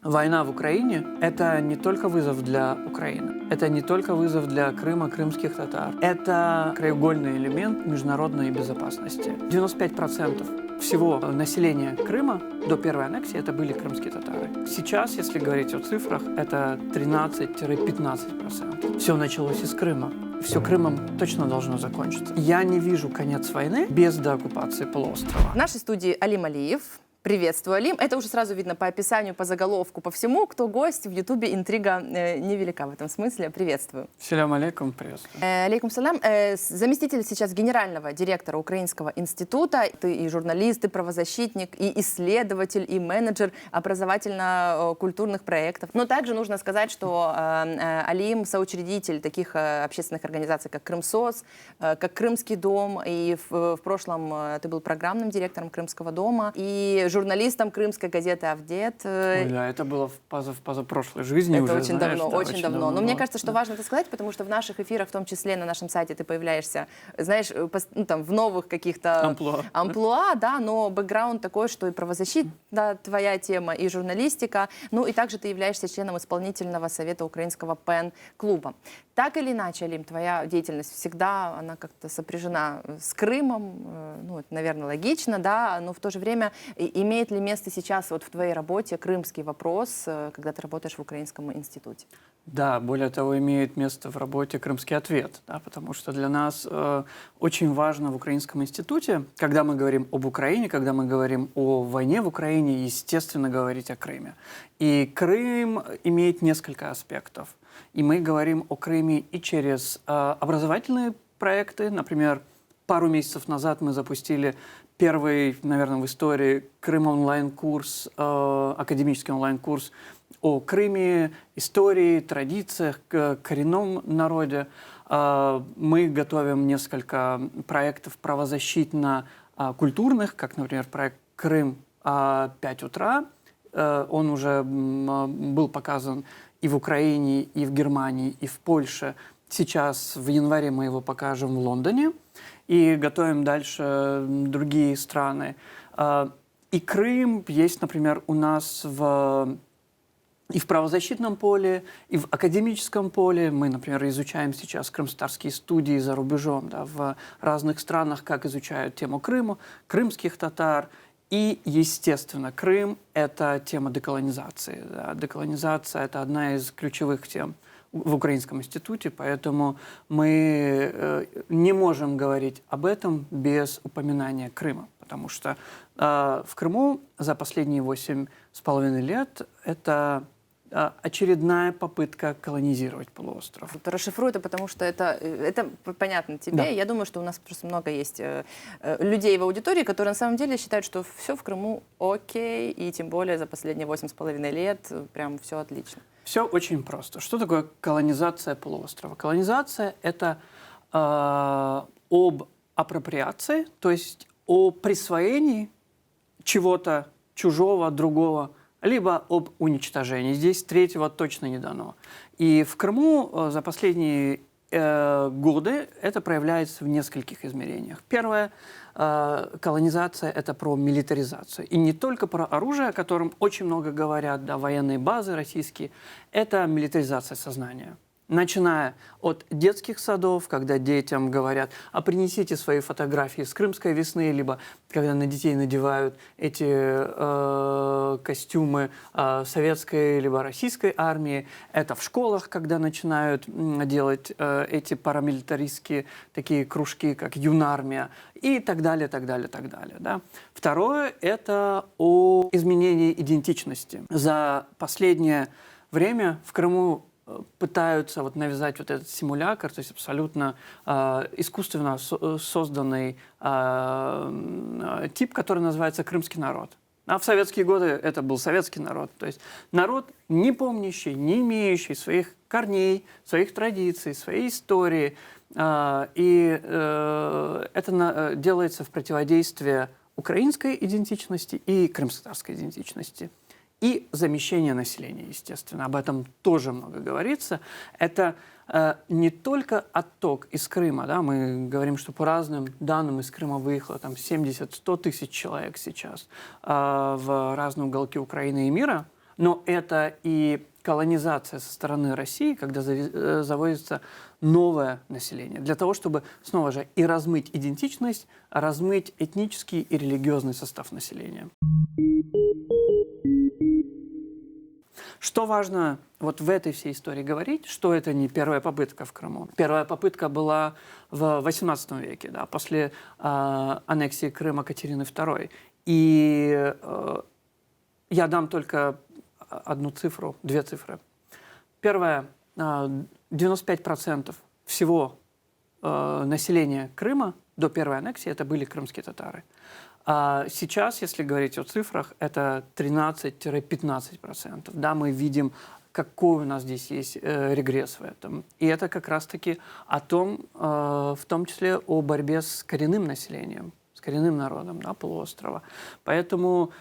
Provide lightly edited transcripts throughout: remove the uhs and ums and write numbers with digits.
Война в Украине – это не только вызов для Украины, это не только вызов для Крыма, крымских татар. Это краеугольный элемент международной безопасности. 95% всего населения Крыма до первой аннексии это были крымские татары. Сейчас, если говорить о цифрах, это 13-15%. Все началось из Крыма. Все Крымом точно должно закончиться. Я не вижу конец войны без деоккупации полуострова. В нашей студии Алим Алиев. Приветствую, Алим. Это уже сразу видно по описанию, по заголовку, по всему. Кто гость, в Ютубе интрига невелика в этом смысле. Приветствую. Салям алейкум, приветствую. Алейкум салям. Заместитель сейчас генерального директора Украинского института. Ты и журналист, и правозащитник, и исследователь, и менеджер образовательно-культурных проектов. Но также нужно сказать, что Алим соучредитель таких общественных организаций, как Крымсоц, как Крымский дом. И в прошлом ты был программным директором Крымского дома. И журналистом крымской газеты «Авдет». Ой, да, это было в позапрошлой жизни это уже, очень знаешь, давно, да, очень давно. Но мне кажется, что важно это сказать, потому что в наших эфирах, в том числе на нашем сайте, ты появляешься, знаешь, ну, там, в новых каких-то амплуа, да, но бэкграунд такой, что и правозащита, да, твоя тема, и журналистика, ну и также ты являешься членом исполнительного совета украинского ПЕН-клуба. Так или иначе, Алим, твоя деятельность всегда, она как-то сопряжена с Крымом, ну, это, наверное, логично, да, но в то же время имеет ли место сейчас вот в твоей работе крымский вопрос, когда ты работаешь в Украинском институте? Да, более того, имеет место в работе крымский ответ, да, потому что для нас очень важно в Украинском институте, когда мы говорим об Украине, когда мы говорим о войне в Украине, естественно, говорить о Крыме. И Крым имеет несколько аспектов. И мы говорим о Крыме и через образовательные проекты. Например, пару месяцев назад мы запустили первый, наверное, в истории Крым онлайн-курс, академический онлайн-курс о Крыме, истории, традициях, коренном народе. Мы готовим несколько проектов правозащитно-культурных, как, например, проект «Крым 5 утра». Он уже был показан и в Украине, и в Германии, и в Польше. Сейчас в январе мы его покажем в Лондоне и готовим дальше другие страны. И Крым есть, например, у нас и в правозащитном поле, и в академическом поле. Мы, например, изучаем сейчас крымстарские студии за рубежом, да, в разных странах, как изучают тему Крыма, крымских татар. И, естественно, Крым – это тема деколонизации. Да. Деколонизация – это одна из ключевых тем в Украинском институте, поэтому мы не можем говорить об этом без упоминания Крыма, потому что в Крыму за последние 8,5 лет это очередная попытка колонизировать полуостров. Расшифруй это, потому что это понятно тебе. Да. Я думаю, что у нас просто много есть людей в аудитории, которые на самом деле считают, что все в Крыму окей, и тем более за последние 8,5 лет прям все отлично. Все очень просто. Что такое колонизация полуострова? Колонизация – это об апроприации, то есть о присвоении чего-то чужого, другого, либо об уничтожении. Здесь третьего точно не дано. И в Крыму за последние годы это проявляется в нескольких измерениях. Первое – колонизация – это про милитаризацию. И не только про оружие, о котором очень много говорят, да, военные базы российские. Это милитаризация сознания. Начиная от детских садов, когда детям говорят, а принесите свои фотографии с крымской весны, либо когда на детей надевают эти костюмы советской либо российской армии. Это в школах, когда начинают делать эти парамилитаристские такие кружки, как юнармия, и так далее, так далее, так далее. Да. Второе – это о изменении идентичности. За последнее время в Крыму пытаются вот навязать вот этот симулятор, то есть абсолютно искусственно созданный тип, который называется крымский народ. А в советские годы это был советский народ. То есть народ, не помнящий, не имеющий своих корней, своих традиций, своей истории. И это делается в противодействие украинской идентичности и крымско-татарской идентичности. И замещение населения, естественно. Об этом тоже много говорится. Это не только отток из Крыма. Да? Мы говорим, что по разным данным из Крыма выехало 70-100 тысяч человек сейчас в разные уголки Украины и мира. но это и колонизация со стороны России, когда завозится новое население, для того, чтобы, снова же, и размыть идентичность, размыть этнический и религиозный состав населения. Что важно вот в этой всей истории говорить, что это не первая попытка в Крыму. Первая попытка была в XVIII веке, да, после аннексии Крыма Катерины II. И я дам только одну цифру, две цифры. Первое, 95% всего населения Крыма до первой аннексии это были крымские татары. А сейчас, если говорить о цифрах, это 13-15%. Да, мы видим, какой у нас здесь есть регресс в этом. И это как раз-таки о том, в том числе о борьбе с коренным населением, с коренным народом, да, полуострова. Поэтому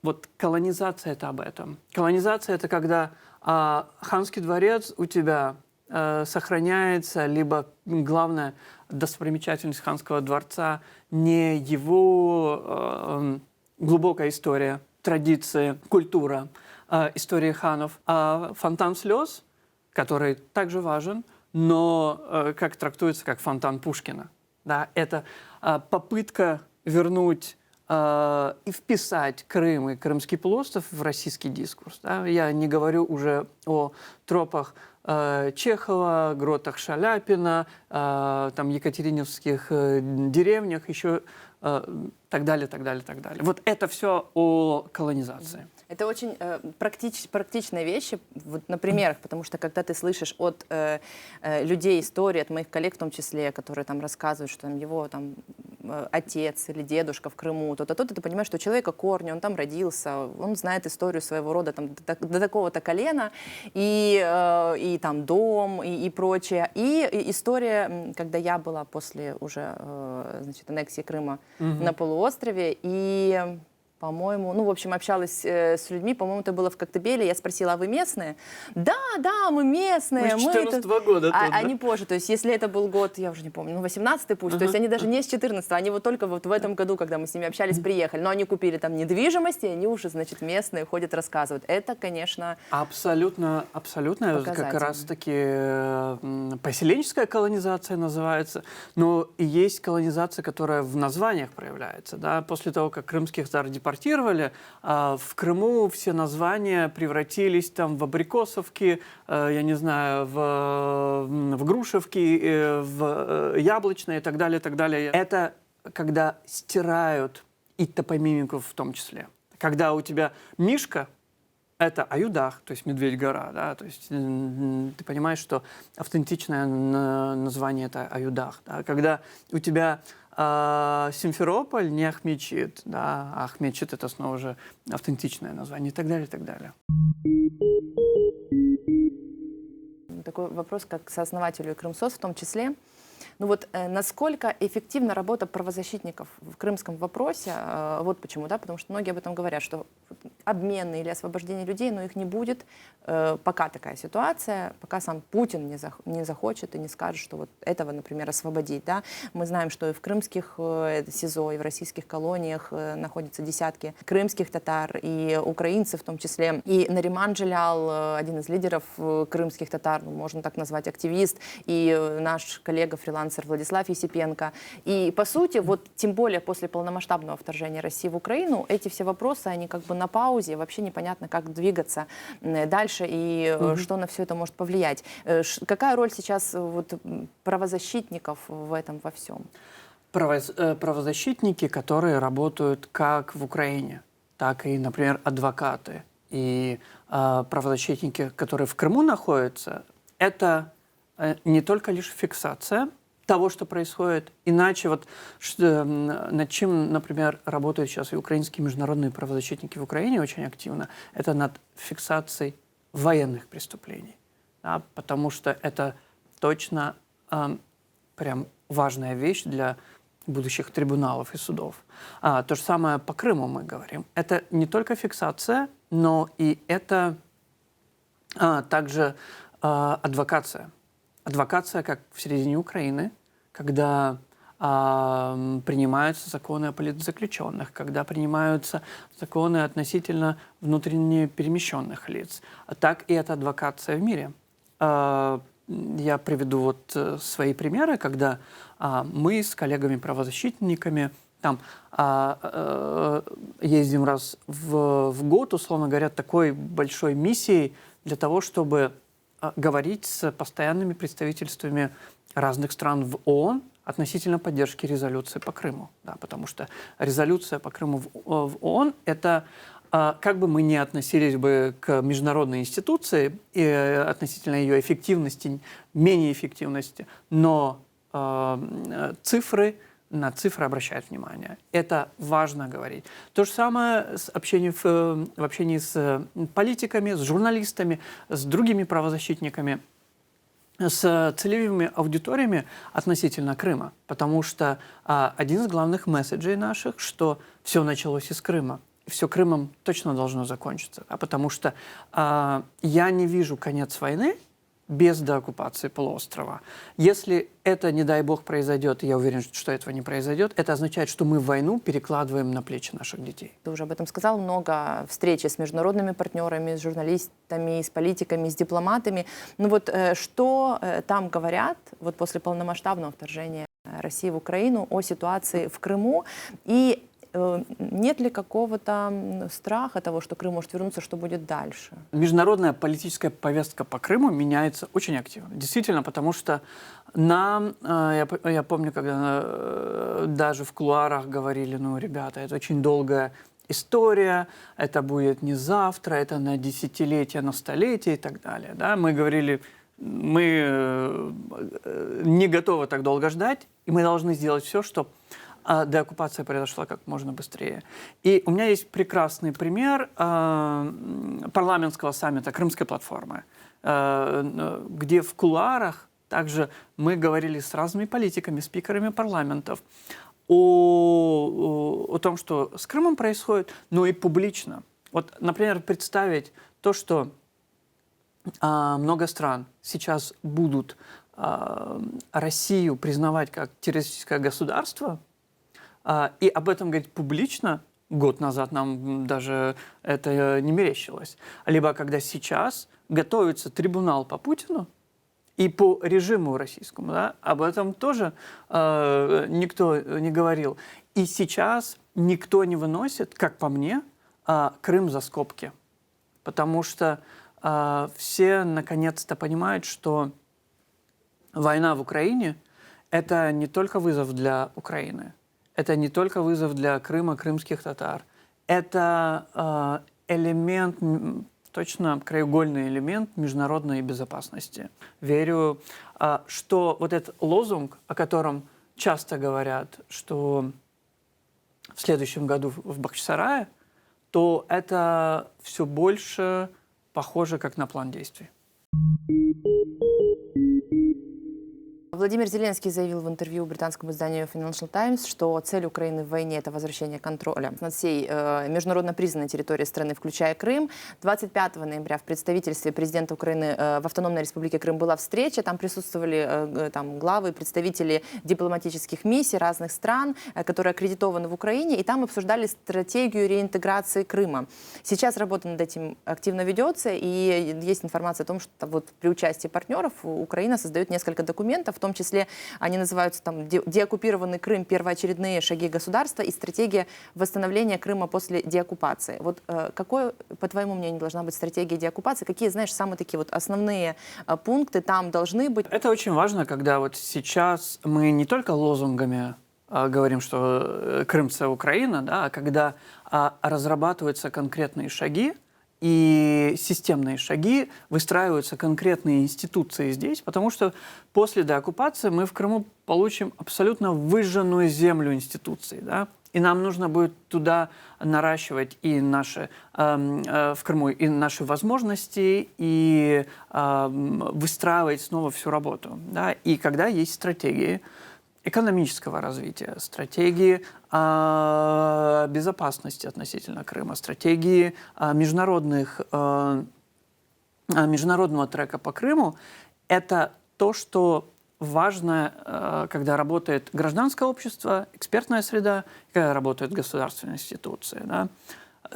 вот колонизация – это об этом. Колонизация – это когда ханский дворец у тебя сохраняется, либо главная достопримечательность ханского дворца не его глубокая история, традиции, культура, история ханов, а фонтан слез, который также важен, но как трактуется как фонтан Пушкина. Да, это попытка вернуть и вписать Крым и Крымский полуостров в российский дискурс. Да? Я не говорю уже о тропах Чехова, гротах Шаляпина, там, екатерининских деревнях, еще так далее, так далее, так далее. Вот это все о колонизации. Это очень практичные вещи, вот на примерах, потому что когда ты слышишь от людей истории, от моих коллег в том числе, которые там рассказывают, что там, его там, отец или дедушка в Крыму, то-то, ты понимаешь, что у человека корни, он там родился, он знает историю своего рода там, до такого-то колена, и там дом, и прочее. И история, когда я была после уже значит, аннексии Крыма на полуострове, и... по-моему, ну, в общем, общалась с людьми, по-моему, это было в Коктебеле, я спросила, а вы местные? Да, мы местные. Мы с 14-го года тут, да? Они позже, то есть если это был год, я уже не помню, 18-й пусть, то есть они даже не с 14-го, они вот только вот в этом году, когда мы с ними общались, приехали, но они купили там недвижимость, и они уже, значит, местные, ходят, рассказывают. Это, конечно, абсолютно, как раз-таки поселенческая колонизация называется, но и есть колонизация, которая в названиях проявляется, да, после того, как крымских татар депортировали, в Крыму все названия превратились там в абрикосовки, я не знаю, в грушевки, в яблочные и так далее, так далее. Это когда стирают и топонимику в том числе. Когда у тебя Мишка — это Аюдах, то есть Медведь-гора, да, то есть ты понимаешь, что автентичное название — это Аюдах. Да? Когда у тебя Симферополь не Ахмедчит, да, а Ахмедчит — это снова же автентичное название и так далее, и так далее. Такой вопрос, как сооснователю Крымсос в том числе. Ну вот насколько эффективна работа правозащитников в крымском вопросе? Вот почему, да, потому что многие об этом говорят, что обмены или освобождение людей, но их не будет, пока такая ситуация, пока сам Путин не захочет и не скажет, что вот этого, например, освободить, да. Мы знаем, что и в крымских СИЗО, и в российских колониях находятся десятки крымских татар, и украинцев в том числе. И Нариман Джелял, один из лидеров крымских татар, ну, можно так назвать, активист, и наш коллега фрилансер Владислав Есипенко. И, по сути, вот тем более после полномасштабного вторжения России в Украину, эти все вопросы, они как бы на паузе, вообще непонятно, как двигаться дальше и что на все это может повлиять. Какая роль сейчас вот правозащитников в этом во всем? Правозащитники, которые работают как в Украине, так и, например, адвокаты. И правозащитники, которые в Крыму находятся, это не только лишь фиксация того, что происходит. Иначе вот над чем, например, работают сейчас и украинские международные правозащитники в Украине очень активно, это над фиксацией военных преступлений. Да, потому что это точно прям важная вещь для будущих трибуналов и судов. То же самое по Крыму мы говорим. Это не только фиксация, но и это также адвокация. Адвокация, как в середине Украины, когда принимаются законы о политзаключенных, когда принимаются законы относительно внутренне перемещенных лиц. Так и эта адвокация в мире. Я приведу вот свои примеры, когда мы с коллегами-правозащитниками там ездим раз в год, условно говоря, такой большой миссией для того, чтобы говорить с постоянными представительствами разных стран в ООН относительно поддержки резолюции по Крыму. Да, потому что резолюция по Крыму в ООН – это, как бы мы ни относились бы к международной институции и относительно ее эффективности, менее эффективности, но на цифры обращают внимание. Это важно говорить. То же самое в общении с политиками, с журналистами, с другими правозащитниками, с целевыми аудиториями относительно Крыма. Потому что один из главных месседжей наших, что все началось из Крыма. Все Крымом точно должно закончиться. Потому что я не вижу конец войны без деоккупации полуострова. Если это, не дай бог, произойдет, и я уверен, что этого не произойдет, это означает, что мы войну перекладываем на плечи наших детей. Ты уже об этом сказал, много встречи с международными партнерами, с журналистами, с политиками, с дипломатами. Ну вот что там говорят вот после полномасштабного вторжения России в Украину о ситуации в Крыму? И нет ли какого-то страха того, что Крым может вернуться, что будет дальше? Международная политическая повестка по Крыму меняется очень активно. Действительно, потому что нам, я помню, когда даже в кулуарах говорили, ну, ребята, это очень долгая история, это будет не завтра, это на десятилетия, на столетия и так далее. Да? Мы говорили, мы не готовы так долго ждать, и мы должны сделать все, чтобы деоккупация произошла как можно быстрее. И у меня есть прекрасный пример парламентского саммита Крымской платформы, где в кулуарах также мы говорили с разными политиками, спикерами парламентов о том, что с Крымом происходит, но и публично. Вот, например, представить то, что много стран сейчас будут Россию признавать как террористическое государство, и об этом говорить публично. Год назад нам даже это не мерещилось. Либо когда сейчас готовится трибунал по Путину и по режиму российскому, да, об этом тоже никто не говорил. И сейчас никто не выносит, как по мне, Крым за скобки. Потому что все наконец-то понимают, что война в Украине – это не только вызов для Украины. Это не только вызов для Крыма, крымских татар. Это элемент, точно краеугольный элемент международной безопасности. Верю, что вот этот лозунг, о котором часто говорят, что в следующем году в Бахчисарае, то это все больше похоже как на план действий. Владимир Зеленский заявил в интервью британскому изданию Financial Times, что цель Украины в войне – это возвращение контроля над всей международно признанной территорией страны, включая Крым. 25 ноября в представительстве президента Украины в Автономной Республике Крым была встреча. Там присутствовали главы, представители дипломатических миссий разных стран, которые аккредитованы в Украине, и там обсуждали стратегию реинтеграции Крыма. Сейчас работа над этим активно ведется, и есть информация о том, что вот при участии партнеров Украина создает несколько документов, в том числе они называются там «Деоккупированный Крым. Первоочередные шаги государства» и «Стратегия восстановления Крыма после деоккупации». Вот какой, по твоему мнению, должна быть стратегия деоккупации? Какие, знаешь, самые такие вот основные пункты там должны быть? Это очень важно, когда вот сейчас мы не только лозунгами говорим, что Крым – это Украина, да, а когда разрабатываются конкретные шаги, и системные шаги, выстраиваются конкретные институции здесь, потому что после деоккупации мы в Крыму получим абсолютно выжженную землю институций. Да? И нам нужно будет туда наращивать и наши, в Крыму и наши возможности, и выстраивать снова всю работу. Да? И когда есть стратегии экономического развития, стратегии безопасности относительно Крыма, стратегии международного трека по Крыму, это то, что важно, когда работает гражданское общество, экспертная среда, когда работают государственные институции. Да.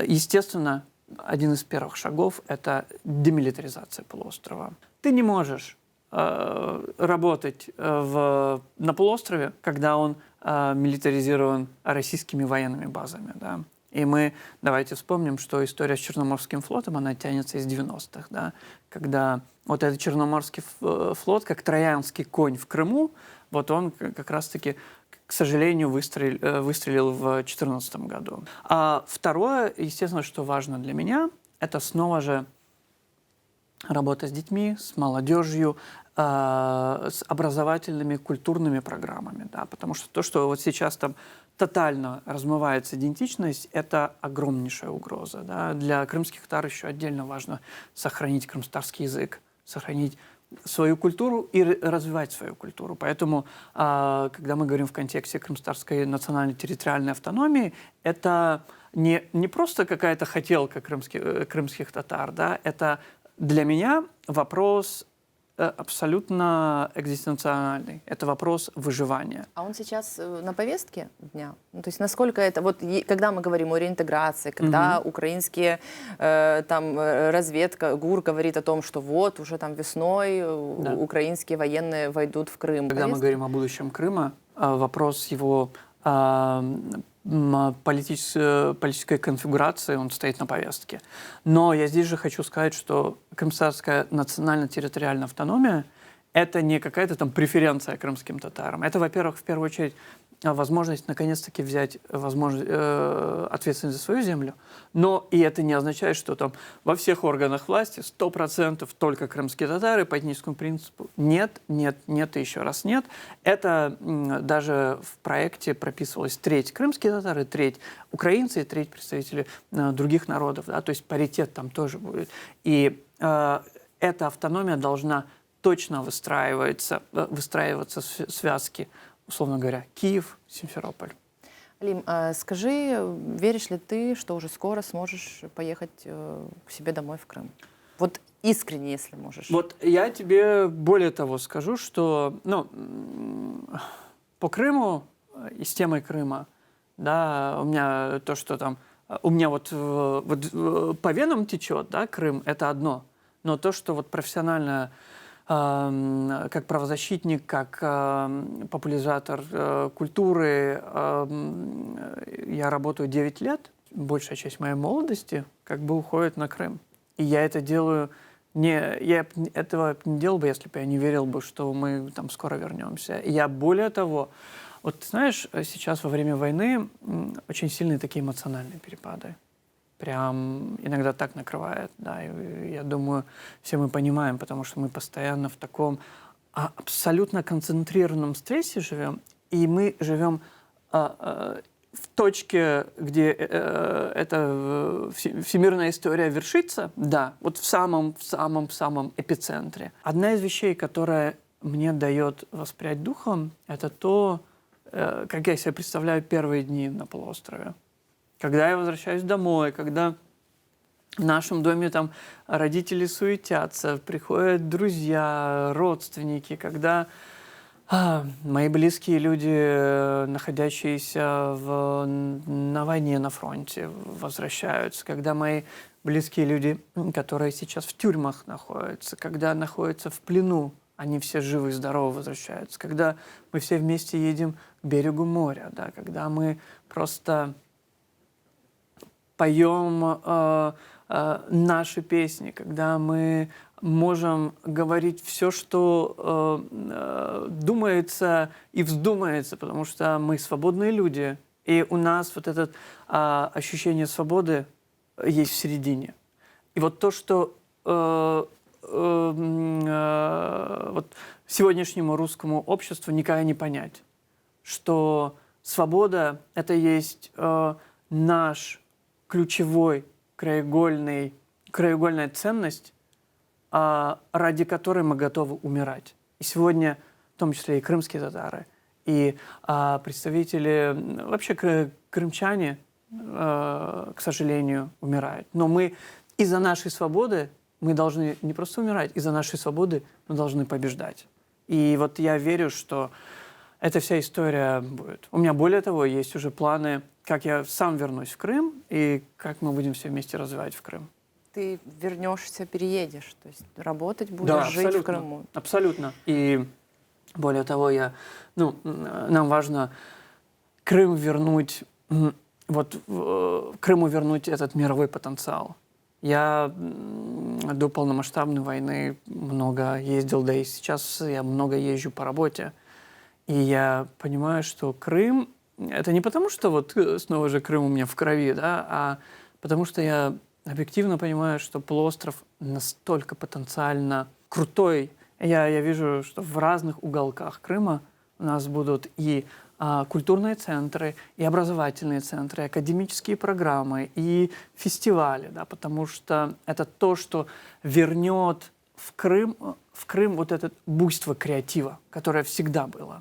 Естественно, один из первых шагов – это демилитаризация полуострова. Ты не можешь работать на полуострове, когда он милитаризирован российскими военными базами. Да. И мы, давайте вспомним, что история с Черноморским флотом, она тянется из 90-х, да, когда вот этот Черноморский флот, как троянский конь в Крыму, вот он как раз-таки, к сожалению, выстрелил в 2014 году. А второе, естественно, что важно для меня, это снова же работа с детьми, с молодежью, с образовательными, культурными программами. Да, потому что то, что вот сейчас там тотально размывается идентичность, это огромнейшая угроза. Да. Для крымских татар еще отдельно важно сохранить крымстарский язык, сохранить свою культуру и развивать свою культуру. Поэтому, когда мы говорим в контексте крымстарской национальной территориальной автономии, это не просто какая-то хотелка крымских татар, да, это для меня вопрос абсолютно экзистенциальный. Это вопрос выживания. А он сейчас на повестке дня? Ну, то есть насколько это... Вот когда мы говорим о реинтеграции, когда украинские там разведка, ГУР говорит о том, что вот уже там весной украинские военные войдут в Крым. Когда мы говорим о будущем Крыма, вопрос его политической конфигурации, он стоит на повестке. Но я здесь же хочу сказать, что крымстарская национально-территориальная автономия – это не какая-то там преференция крымским татарам. Это, во-первых, в первую очередь, возможность наконец-таки взять ответственность за свою землю. Но и это не означает, что там во всех органах власти 100% только крымские татары по этническому принципу. Нет, нет, нет и еще раз нет. Это даже в проекте прописывалось треть крымские татары, треть украинцы и треть представители других народов. Да? То есть паритет там тоже будет. И эта автономия должна точно выстраиваться в связки, условно говоря, Киев, Симферополь. Алим, скажи, веришь ли ты, что уже скоро сможешь поехать к себе домой в Крым? Вот искренне, если можешь. Вот я тебе более того скажу, что по Крыму и с темой Крыма, да, у меня то, что там, у меня вот по венам течет, да, Крым, это одно. Но то, что вот профессионально как правозащитник, как популяризатор культуры. Я работаю 9 лет, большая часть моей молодости как бы уходит на Крым. И я это делаю я этого не делал бы, если бы я не верил бы, что мы там скоро вернемся. И я более того, вот знаешь, сейчас во время войны очень сильные такие эмоциональные перепады. Прям иногда так накрывает, да, и я думаю, все мы понимаем, потому что мы постоянно в таком абсолютно концентрированном стрессе живем, и мы живем в точке, где эта всемирная история вершится, да, вот в самом эпицентре. Одна из вещей, которая мне дает воспрять духом, это то, как я себе представляю первые дни на полуострове. Когда я возвращаюсь домой, когда в нашем доме там родители суетятся, приходят друзья, родственники, когда мои близкие люди, находящиеся на войне, на фронте, возвращаются, когда мои близкие люди, которые сейчас в тюрьмах находятся, когда находятся в плену, они все живы и здоровы возвращаются, когда мы все вместе едем к берегу моря, да, когда мы просто поем наши песни, когда мы можем говорить все, что думается и вздумается, потому что мы свободные люди, и у нас вот это ощущение свободы есть в середине. И вот то, что вот сегодняшнему русскому обществу никогда не понять, что свобода – это есть наш ключевой краеугольная ценность, ради которой мы готовы умирать. И сегодня, в том числе и крымские татары, и представители, вообще крымчане, к сожалению, умирают. Но мы из-за нашей свободы мы должны не просто умирать, из-за нашей свободы мы должны побеждать. И вот я верю, что эта вся история будет. У меня, более того, есть уже планы, как я сам вернусь в Крым и как мы будем все вместе развивать в Крым. Ты вернешься, переедешь, то есть работать будешь, жить в Крыму. Абсолютно. И более того, нам важно Крым вернуть, Крыму вернуть этот мировой потенциал. Я до полномасштабной войны много ездил, да и сейчас я много езжу по работе. И я понимаю, что Крым — это не потому, что вот снова же Крым у меня в крови, да, а потому что я объективно понимаю, что полуостров настолько потенциально крутой. Я вижу, что в разных уголках Крыма у нас будут и культурные центры, и образовательные центры, и академические программы, и фестивали, да, потому что это то, что вернет в Крым вот это буйство креатива, которое всегда было.